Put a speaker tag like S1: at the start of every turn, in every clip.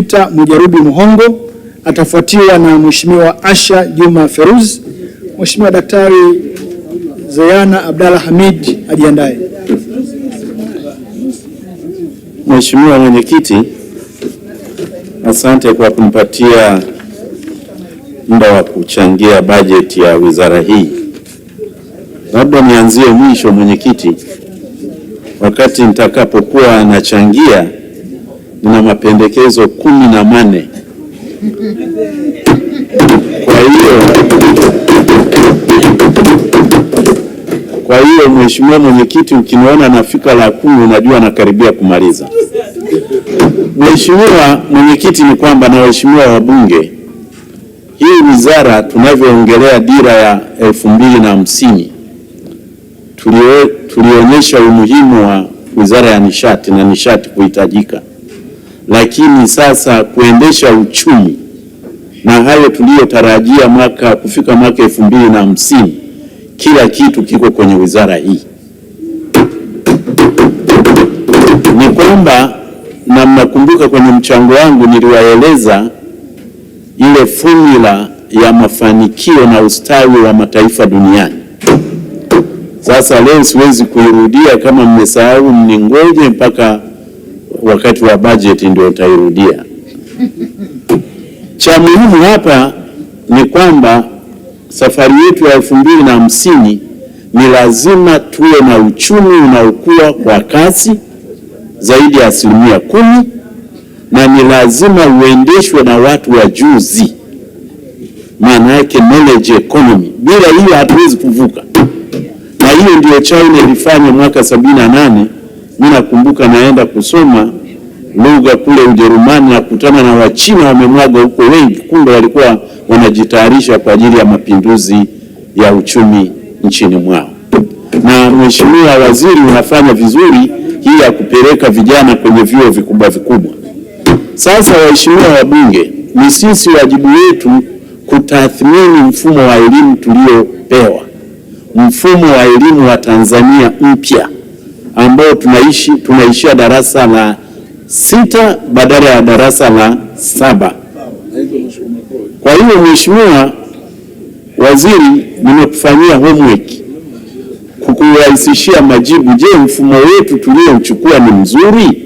S1: Peter Mujarubi Muhongo, atafuatiwa na Mheshimiwa Asha Juma Feruz. Mheshimiwa Daktari Zeyana Abdalla Hamid ajiandae.
S2: Mheshimiwa Mwenyekiti, asante kwa kunipatia muda wa kuchangia bajeti ya wizara hii. Labda nianzie mwisho, Mwenyekiti. Wakati nitakapokuwa nachangia, nina mapendekezo 14. Kwa hiyo Mheshimiwa Mwenyekiti, ukiniona nafika la 10 unajua nakaribia kumaliza. Mheshimiwa Mwenyekiti, ni kwamba na waheshimiwa wabunge, hii wizara tunavyoongelea dira ya 2050 tulionyesha umuhimu wa wizara ya nishati na nishati kuhitajika, lakini sasa kuendesha uchumi na hayo tuliyotarajia kufika mwaka 2050, kila kitu kiko kwenye wizara hii. Ni kwamba, na mnakumbuka kwenye mchango wangu niliwaeleza ile formula ya mafanikio na ustawi wa mataifa duniani. Sasa leo siwezi kuirudia, kama mmesahau mningoje mpaka wakati wa bajeti ndio utairudia. Cha muhimu hapa ni kwamba safari yetu ya 2050 ni lazima tuwe na uchumi unaokua kwa kasi zaidi ya 10%, na ni lazima uendeshwe na watu wajuzi, maana yake knowledge economy. Bila hiyo hatuwezi kuvuka, na hiyo ndio China ilifanya mwaka 78. Mimi nakumbuka naenda kusoma lugha kule Ujerumani na kukutana na Wachina wamemwaga huko wengi, kumbe walikuwa wanajitayarisha kwa ajili ya mapinduzi ya uchumi nchini mwao. Na Mheshimiwa Waziri, unafanya vizuri hii ya kupeleka vijana kwenye vyuo vikubwa vikubwa. Sasa waheshimiwa wabunge, ni sisi wajibu wetu kutathmini mfumo wa elimu tuliopewa, mfumo wa elimu wa Tanzania mpya ambao tunaishia darasa la 6 badala ya darasa la 7. Kwa hiyo Mheshimiwa Waziri, nimekufanyia homework kukurahisishia majibu. Je, mfumo wetu tuliochukua ni mzuri?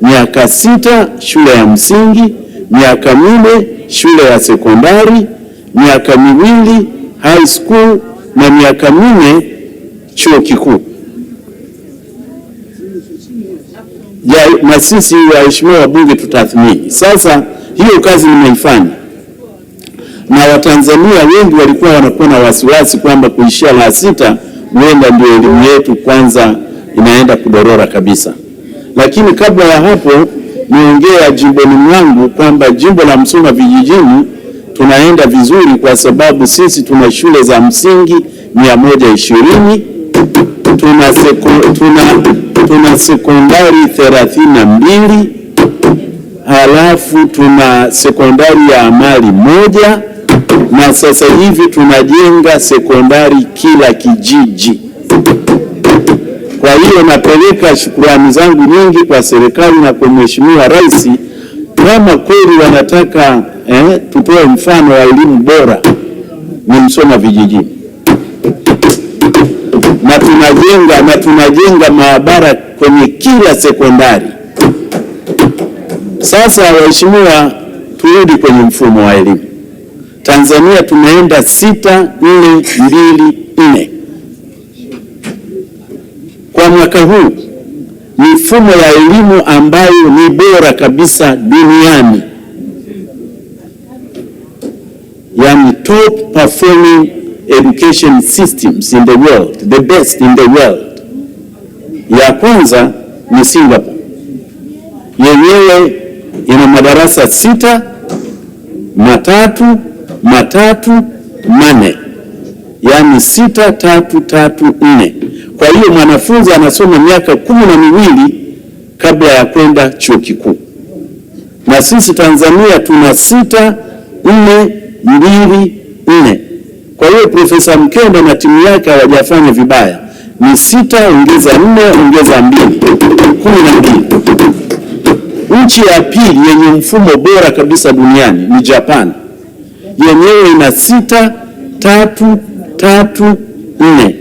S2: Miaka 6 shule ya msingi, miaka 4 shule ya sekondari, miaka 2 high school na miaka 4 chuo kikuu. Na sisi waheshimiwa wabunge tutathmini. Sasa hiyo kazi nimeifanya, na Watanzania wengi walikuwa wanakuwa na wasiwasi kwamba kuishia la 6 huenda ndio elimu yetu kwanza inaenda kudorora kabisa. Lakini kabla ya hapo niongea jimboni mwangu kwamba jimbo la Msoma vijijini tunaenda vizuri, kwa sababu sisi tuna shule za msingi 120, tuna sekondari 32, halafu tuna sekondari ya amali 1, na sasa hivi tunajenga sekondari kila kijiji. Kwa hiyo napeleka shukrani zangu nyingi kwa serikali na kwa Mheshimiwa Rais, kama kweli wanataka tutoe mfano wa elimu bora ni Msoma vijijini. Na tunajenga maabara kwenye kila sekondari. Sasa waheshimiwa, turudi kwenye mfumo wa elimu. Tanzania tumeenda 6-4-2-4. Kwa mwaka huu mifumo ya elimu ambayo ni bora kabisa duniani, yani top performing education systems in the world, the best in the world. Ya kwanza ni Singapore, yenyewe ina madarasa 6, 3, 3, 4, yani 6, 3, 3, 4. Kwa hiyo mwanafunzi anasoma miaka 12 kabla ya kwenda chuo kikuu. Na sisi Tanzania tuna 6, 4, 2, 4. Kwa hiyo Profesa Mkenda na timu yake hawajafanya vibaya. Ni 6 ongeza 4 ongeza 2, 12. Ule Nchi ya pili yenye mfumo bora kabisa duniani ni Japan, yenyewe ina 6-3-3-4.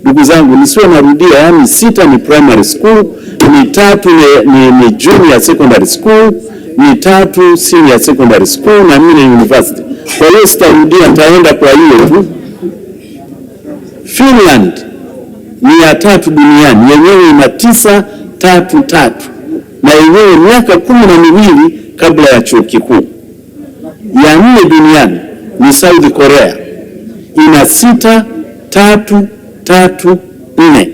S2: Ndugu zangu, nisiwe narudia, yani 6 ni primary school, ni 3 ni junior secondary school, ni 3 senior secondary school na 4 university. Kwa hiyo sitarudia, nitaenda kwa hiyo tu. Finland ni ya 3 duniani, yenyewe ina 9-3-3 na yenyewe miaka 12 kabla ya chuo kikuu. Ya 4 duniani ni South Korea, ina 6-3-3-4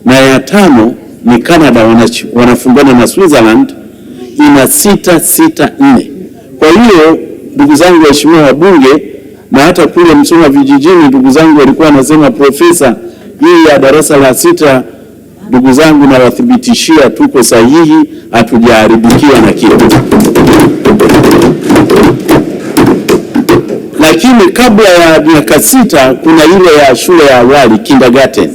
S2: na ya 5 ni Canada, wanafungana na Switzerland, ina 6-6-4. Kwa hiyo ndugu zangu waheshimiwa wabunge, na hata kule Msoma vijijini ndugu zangu walikuwa wanasema profesa, hii ya darasa la 6, ndugu zangu na wathibitishia tuko sahihi, hatujaharibikiwa na kitu. Lakini kabla ya miaka 6 kuna ile ya shule ya awali kindergarten.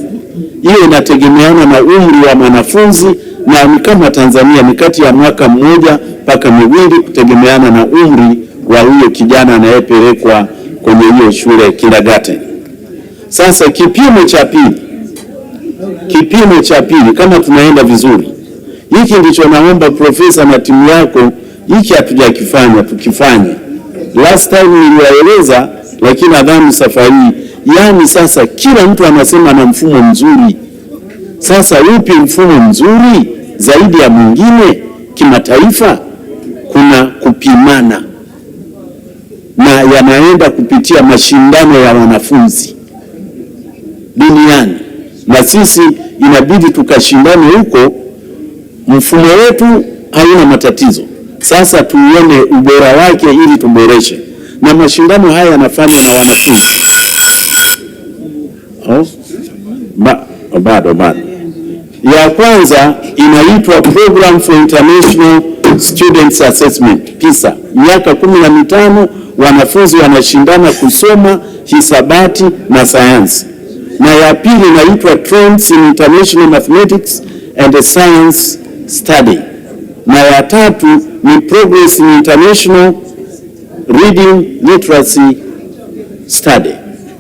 S2: Hiyo inategemeana na umri wa mwanafunzi, na ni kama Tanzania ni kati ya mwaka 1 mpaka 2 kutegemeana na umri wa huyo kijana anayepelekwa kwenye hiyo shule kindergarten. Sasa kipimo cha pili kama tunaenda vizuri, hiki ndicho naomba profesa na timu yako, hiki hatujakifanya tukifanye. Last time niliwaeleza, lakini nadhani safari yani sasa kila mtu anasema na mfumo mzuri. Sasa upi mfumo mzuri zaidi ya mwingine kimataifa? Kuna kupimana na yanaenda kupitia mashindano ya wanafunzi duniani, na sisi inabidi tukashindane huko. Mfumo wetu hauna matatizo, sasa tuone ubora wake ili tuboreshe, na mashindano haya yanafanywa na wanafunzi. Bado ya kwanza inaitwa Program for International Students Assessment, PISA. Miaka 15 wanafunzi wanashindana kusoma hisabati na sayansi. Na ya pili inaitwa Trends in International Mathematics and Science Study. Na ya tatu ni Progress in International Reading Literacy Study.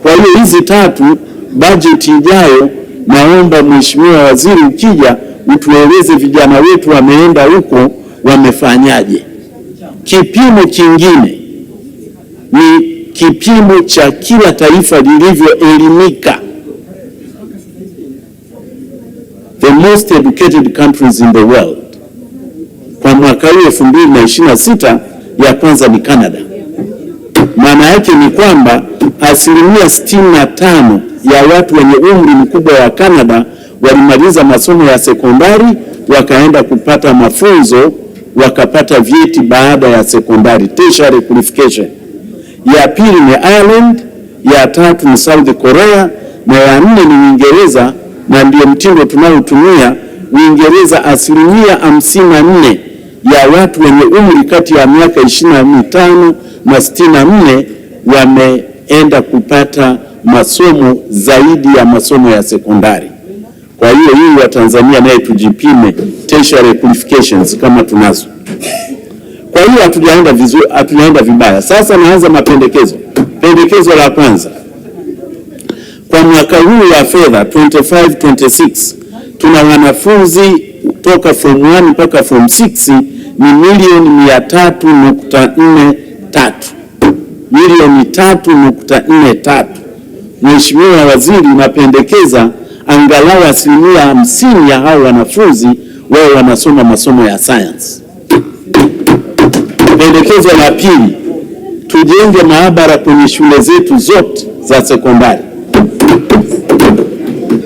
S2: Kwa hiyo hizi 3, bajeti ijayo naomba Mheshimiwa Waziri ukija utueleze vijana wetu wameenda huko wamefanyaje. Kipimo kingine ni kipimo cha kila taifa lilivyoelimika. The most educated countries in the world. Kwa mwaka huu 2026 ya kwanza ni Canada. Maana yake ni kwamba 65% ya watu wenye umri mkubwa wa Canada walimaliza masomo ya sekondari wakaenda kupata mafunzo wakapata vyeti baada ya sekondari, tertiary qualification. Ya pili ni Ireland, ya 3 ni South Korea, na ya 4 ni Uingereza, na ndio mtindo tunaotumia Uingereza. 54% ya watu wenye umri kati ya miaka 25 na 64 wameenda kupata masomo zaidi ya masomo ya sekondari. Kwa hiyo hii wa Tanzania naye tujipime tertiary qualifications kama tunazo. Kwa hiyo hatujaenda vizuri, hatujaenda vibaya. Sasa naanza mapendekezo. Pendekezo la kwanza, kwa mwaka huu wa fedha 25-26 tuna wanafunzi toka form 1 mpaka form 6 ni milioni 300.43. Milioni 3.43. Mheshimiwa Waziri, napendekeza angalau 50% ya hao wanafunzi wao wanasoma masomo ya science. Pendekezo la pili, tujenge maabara kwenye shule zetu zote za sekondari.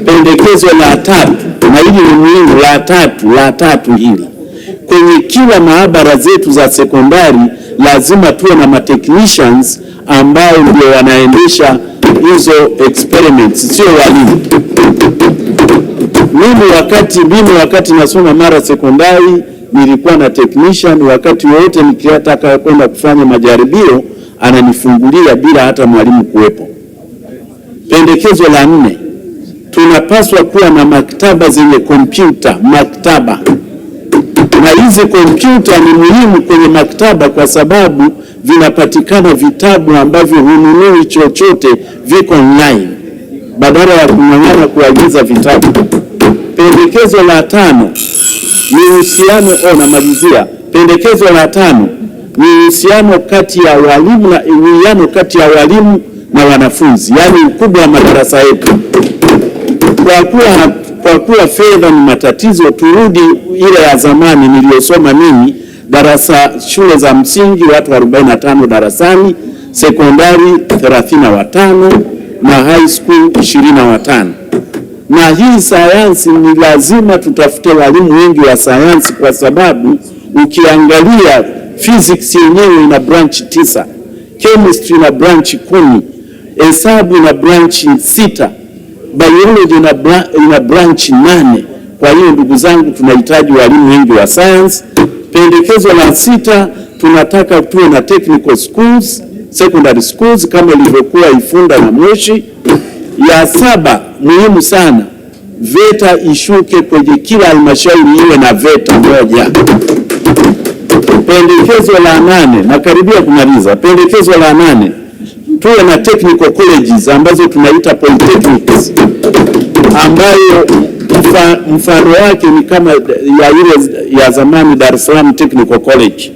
S2: Pendekezo la tatu, na hili ni muhimu, la tatu hili, kwenye kila maabara zetu za sekondari lazima tuwe na technicians ambao ndio wanaendesha hizo experiments, sio walimu. Mimi wakati nasoma Mara sekondari nilikuwa na technician, wakati wote nikitaka kwenda kufanya majaribio ananifungulia bila hata mwalimu kuwepo. Pendekezo la 4, tunapaswa kuwa na maktaba zenye kompyuta, maktaba. Na na hizi kompyuta ni muhimu kwenye maktaba kwa sababu vinapatikana vitabu ambavyo hununui chochote, viko online badala ya kung'ang'ana kuagiza vitabu. Pendekezo la 5 ni uhusiano pendekezo la 5 ni uhusiano kati ya walimu na wanafunzi, yaani ukubwa wa madarasa yetu. Kwa kuwa fedha ni matatizo, turudi ile ya zamani niliyosoma mimi, shule za msingi watu 45 darasani, sekondari 35 na high school 25. Na hii sayansi ni lazima tutafute walimu wengi wa sayansi, kwa sababu ukiangalia physics yenyewe ina branch 9, chemistry ina branch 10, hesabu ina branch 6, biology ina branch 8. Kwa hiyo ndugu zangu, tunahitaji walimu wengi wa science. Pendekezo la 6, tunataka tuwe na technical schools, secondary schools kama ilivyokuwa Ifunda na Moshi. Ya 7, muhimu sana, VETA ishuke kwenye kila halmashauri, iwe na VETA moja. Pendekezo la 8, nakaribia kumaliza. Pendekezo la 8, tuwe na technical colleges ambazo tunaita polytechnics, ambayo mfano wake ni kama ya ile ya zamani Dar es Salaam Technical College.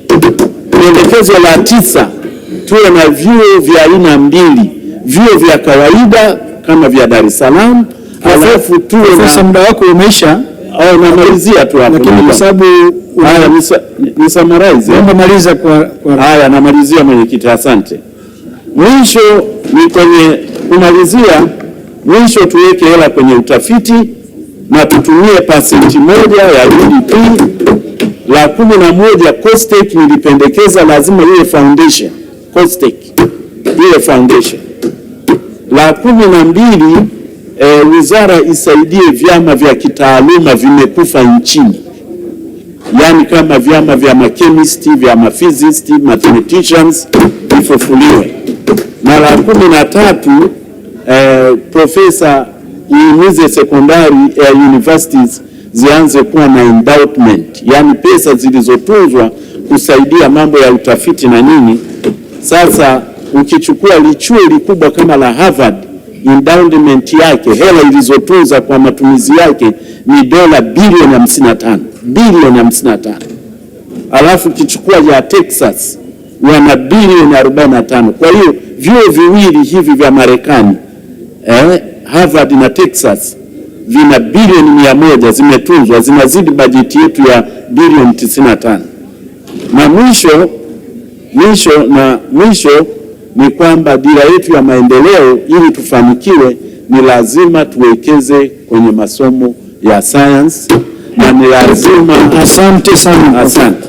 S2: Pendekezo la 9, tuwe na vyuo vya aina 2, vyuo vya kawaida kama vya Dar es Salaam, alafu tuwe na
S1: muda wako umeisha.
S2: Namalizia tu hapo,
S1: lakini kwa sababu
S2: haya ni summarize.
S1: Namaliza kwa
S2: haya, namalizia mwenyekiti, asante. Mwisho ni kwenye kumalizia, mwisho tuweke hela kwenye utafiti na tutumie % moja ya GDP. La 11, COSTECH nilipendekeza lazima iwe foundation, COSTECH iwe foundation. La 12, wizara isaidie vyama vya kitaaluma vimekufa nchini, yaani kama vyama vya machemist, vya maphysicists, mathematicians vifufuliwe. Na la 13, profesa ihimize sekondari universities zianze kuwa na endowment, yaani pesa zilizotunzwa kusaidia mambo ya utafiti na nini. Sasa ukichukua lichuo likubwa kama la Harvard, endowment yake, hela ilizotunza kwa matumizi yake ni dola bilioni 55. Alafu ukichukua ya Texas wana bilioni 45. Kwa hiyo vyuo viwili hivi vya Marekani, Harvard na Texas, vina bilioni 100 zimetunzwa, zinazidi bajeti yetu ya bilioni 95. Na mwisho ni kwamba dira yetu ya maendeleo, ili tufanikiwe, ni lazima tuwekeze kwenye masomo ya science, na ni lazima.
S1: Asante sana.
S2: Asante.